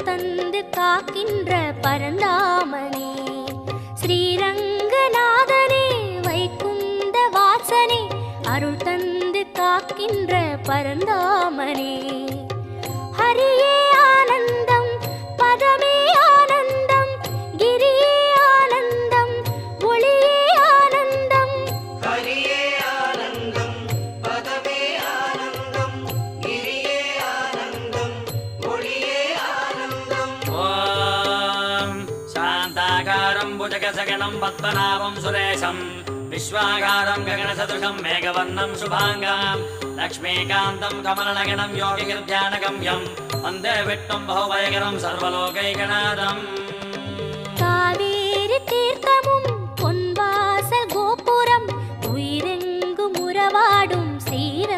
தந்து காக்கின்ற பரந்தாமனே ஸ்ரீரங்கநாதனே வைகுந்த வாசனே அருள் தந்து காக்கின்ற பரந்தாமனே ஹரியே ஆனந்தம் பதமே ஆனந்தம் கிரியே ஆனந்தம் ஒளியே ஆனந்தம் ஹரியே ஆனந்தம் பதமே ஆனந்தம் கிரியே ஆனந்தம் ஒளியே ஆனந்தம் ஓம் சாந்தாகாரம் புஜகசகனம் பத்மநாபம் சுரேஷம் विश्वागारं गगनसदृशं मेघवर्णं शुभाङ्गं लक्ष्मीकान्तं कमलनगनं योगिगिर्ध्यानगम्यं वन्दे विष्णुं बहुभयकरं सर्वलोकैकनाथम् कावेरी तीर्थमुं